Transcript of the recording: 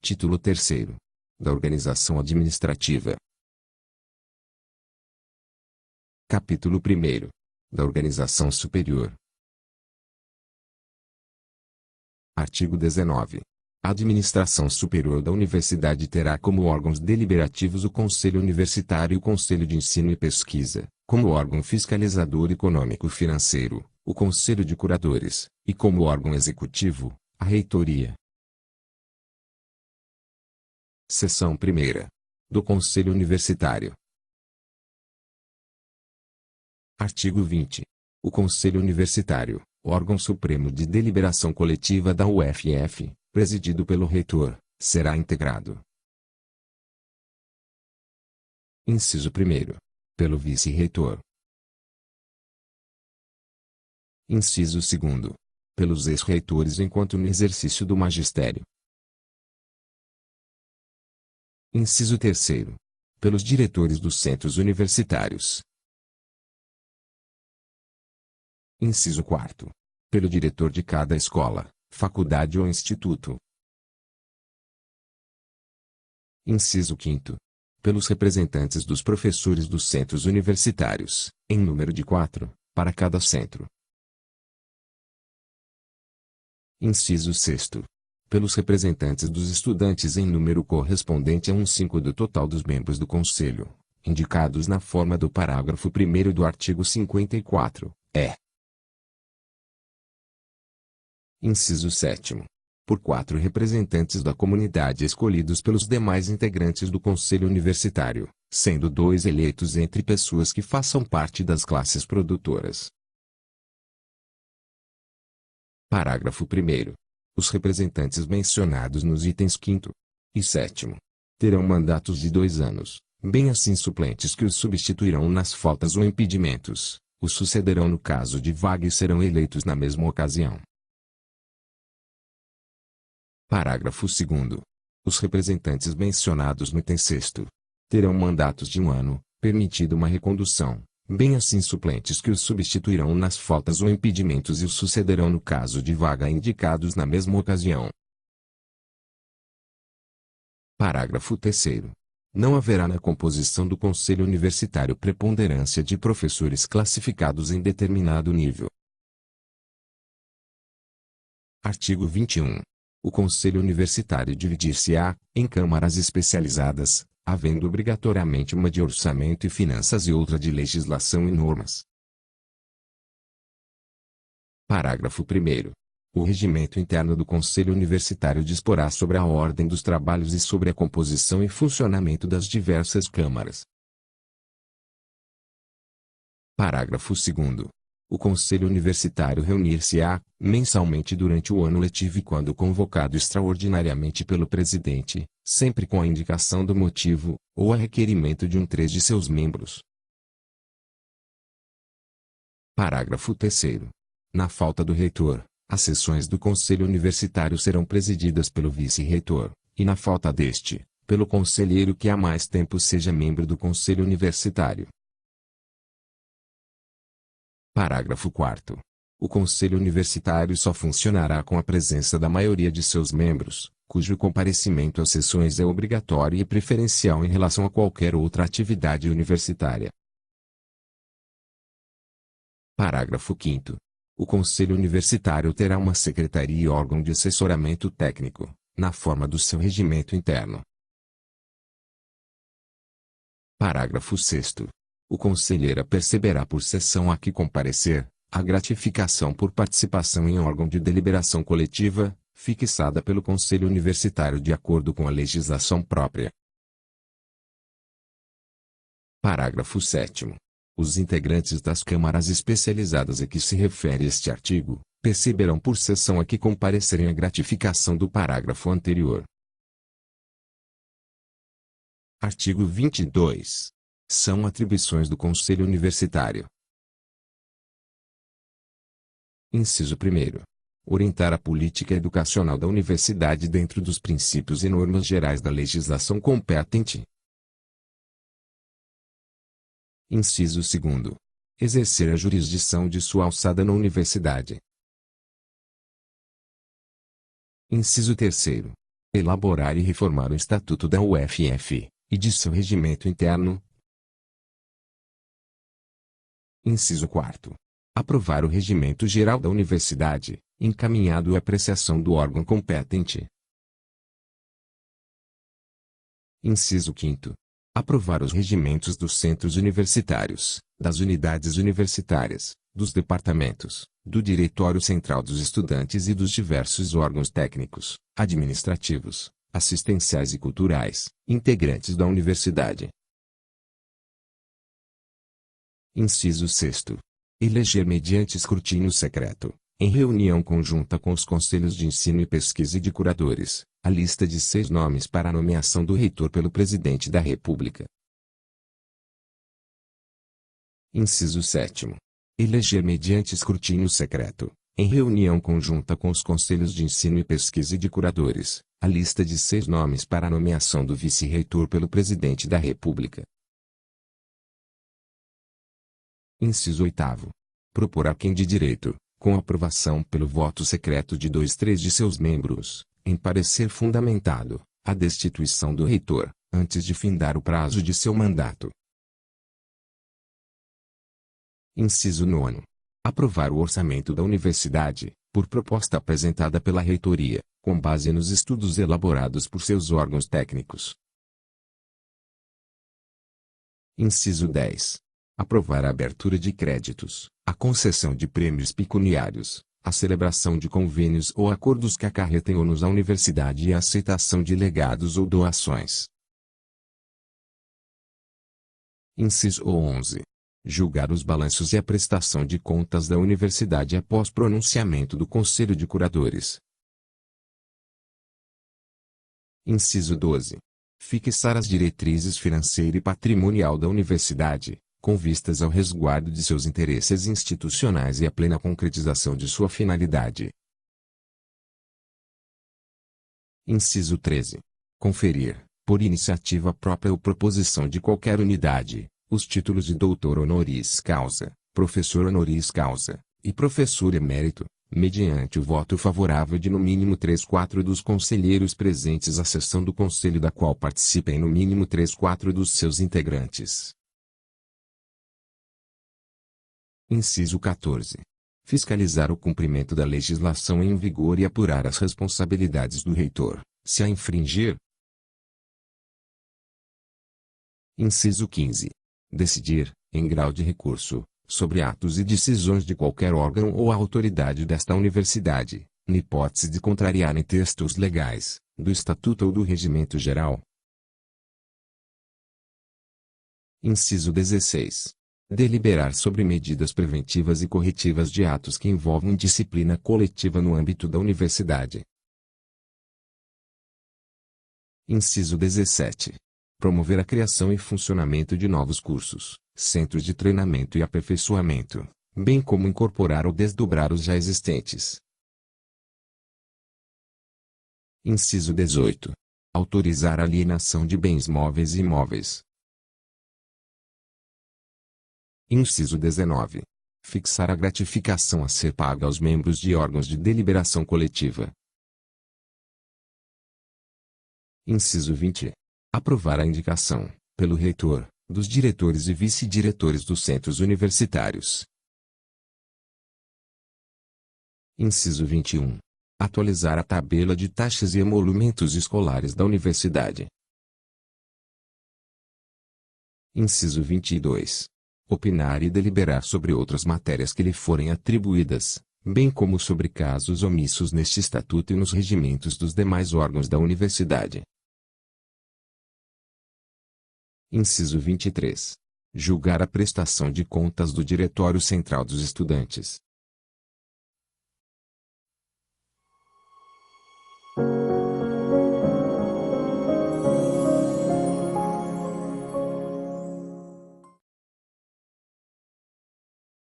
Título 3º. Da Organização Administrativa. Capítulo 1º. Da Organização Superior. Artigo 19. A administração superior da universidade terá como órgãos deliberativos o Conselho Universitário e o Conselho de Ensino e Pesquisa, como órgão fiscalizador econômico-financeiro, o Conselho de Curadores, e como órgão executivo, a Reitoria. Seção 1ª. Do Conselho Universitário. Artigo 20. O Conselho Universitário, órgão supremo de deliberação coletiva da UFF, presidido pelo reitor, será integrado. Inciso 1º. Pelo vice-reitor. Inciso 2º. Pelos ex-reitores enquanto no exercício do magistério. Inciso 3º. Pelos diretores dos centros universitários. Inciso 4º. Pelo diretor de cada escola, faculdade ou instituto. Inciso 5º. Pelos representantes dos professores dos centros universitários, em número de 4, para cada centro. Inciso 6º. Pelos representantes dos estudantes em número correspondente a 1/5 do total dos membros do Conselho, indicados na forma do parágrafo 1º do artigo 54, Inciso 7º. Por 4 representantes da comunidade escolhidos pelos demais integrantes do Conselho Universitário, sendo 2 eleitos entre pessoas que façam parte das classes produtoras. Parágrafo 1º. Os representantes mencionados nos itens 5º e 7º terão mandatos de 2 anos, bem assim suplentes que os substituirão nas faltas ou impedimentos, os sucederão no caso de vaga e serão eleitos na mesma ocasião. Parágrafo 2º. Os representantes mencionados no item 6º terão mandatos de 1 ano, permitida uma recondução, bem assim suplentes que os substituirão nas faltas ou impedimentos e os sucederão no caso de vaga indicados na mesma ocasião. Parágrafo 3º. Não haverá na composição do Conselho Universitário preponderância de professores classificados em determinado nível. Artigo 21. O Conselho Universitário dividir-se-á, em câmaras especializadas, havendo obrigatoriamente uma de orçamento e finanças e outra de legislação e normas. Parágrafo 1º. O regimento interno do Conselho Universitário disporá sobre a ordem dos trabalhos e sobre a composição e funcionamento das diversas câmaras. Parágrafo 2º. O Conselho Universitário reunir-se-á, mensalmente durante o ano letivo e quando convocado extraordinariamente pelo presidente, sempre com a indicação do motivo, ou a requerimento de 1/3 de seus membros. Parágrafo 3º. Na falta do reitor, as sessões do Conselho Universitário serão presididas pelo vice-reitor, e na falta deste, pelo conselheiro que há mais tempo seja membro do Conselho Universitário. Parágrafo 4º. O Conselho Universitário só funcionará com a presença da maioria de seus membros, cujo comparecimento às sessões é obrigatório e preferencial em relação a qualquer outra atividade universitária. Parágrafo 5º. O Conselho Universitário terá uma secretaria e órgão de assessoramento técnico, na forma do seu regimento interno. Parágrafo 6º. O conselheiro perceberá por sessão a que comparecer, a gratificação por participação em órgão de deliberação coletiva, fixada pelo Conselho Universitário de acordo com a legislação própria. Parágrafo 7º. Os integrantes das câmaras especializadas a que se refere este artigo, perceberão por sessão a que comparecerem a gratificação do parágrafo anterior. Artigo 22. São atribuições do Conselho Universitário. Inciso 1º. Orientar a política educacional da universidade dentro dos princípios e normas gerais da legislação competente. Inciso 2º. Exercer a jurisdição de sua alçada na universidade. Inciso 3º. Elaborar e reformar o Estatuto da UFF, e de seu regimento interno. Inciso 4. Aprovar o Regimento Geral da Universidade, encaminhado à apreciação do órgão competente. Inciso 5. Aprovar os regimentos dos centros universitários, das unidades universitárias, dos departamentos, do Diretório Central dos Estudantes e dos diversos órgãos técnicos, administrativos, assistenciais e culturais, integrantes da universidade. Inciso 6. Eleger mediante escrutínio secreto, em reunião conjunta com os conselhos de ensino e pesquisa e de curadores, a lista de 6 nomes para a nomeação do reitor pelo Presidente da República. Inciso 7. Eleger mediante escrutínio secreto, em reunião conjunta com os conselhos de ensino e pesquisa e de curadores, a lista de 6 nomes para a nomeação do vice-reitor pelo Presidente da República. Inciso 8. Propor a quem de direito, com aprovação pelo voto secreto de 2/3 de seus membros, em parecer fundamentado, a destituição do reitor, antes de findar o prazo de seu mandato. Inciso 9. Aprovar o orçamento da universidade, por proposta apresentada pela reitoria, com base nos estudos elaborados por seus órgãos técnicos. Inciso 10. Aprovar a abertura de créditos, a concessão de prêmios pecuniários, a celebração de convênios ou acordos que acarretem ônus à universidade e a aceitação de legados ou doações. Inciso 11. Julgar os balanços e a prestação de contas da universidade após pronunciamento do Conselho de Curadores. Inciso 12. Fixar as diretrizes financeira e patrimonial da universidade, com vistas ao resguardo de seus interesses institucionais e à plena concretização de sua finalidade. Inciso 13. Conferir, por iniciativa própria ou proposição de qualquer unidade, os títulos de doutor honoris causa, professor honoris causa, e professor emérito, mediante o voto favorável de no mínimo 3/4 dos conselheiros presentes à sessão do conselho da qual participem no mínimo 3/4 dos seus integrantes. Inciso 14. Fiscalizar o cumprimento da legislação em vigor e apurar as responsabilidades do reitor, se a infringir. Inciso 15. Decidir, em grau de recurso, sobre atos e decisões de qualquer órgão ou autoridade desta universidade, na hipótese de contrariarem textos legais, do Estatuto ou do Regimento Geral. Inciso 16. Deliberar sobre medidas preventivas e corretivas de atos que envolvam disciplina coletiva no âmbito da universidade. Inciso 17. Promover a criação e funcionamento de novos cursos, centros de treinamento e aperfeiçoamento, bem como incorporar ou desdobrar os já existentes. Inciso 18. Autorizar a alienação de bens móveis e imóveis. Inciso 19. Fixar a gratificação a ser paga aos membros de órgãos de deliberação coletiva. Inciso 20. Aprovar a indicação, pelo reitor, dos diretores e vice-diretores dos centros universitários. Inciso 21. Atualizar a tabela de taxas e emolumentos escolares da universidade. Inciso 22. Opinar e deliberar sobre outras matérias que lhe forem atribuídas, bem como sobre casos omissos neste estatuto e nos regimentos dos demais órgãos da universidade. Inciso 23. Julgar a prestação de contas do Diretório Central dos Estudantes,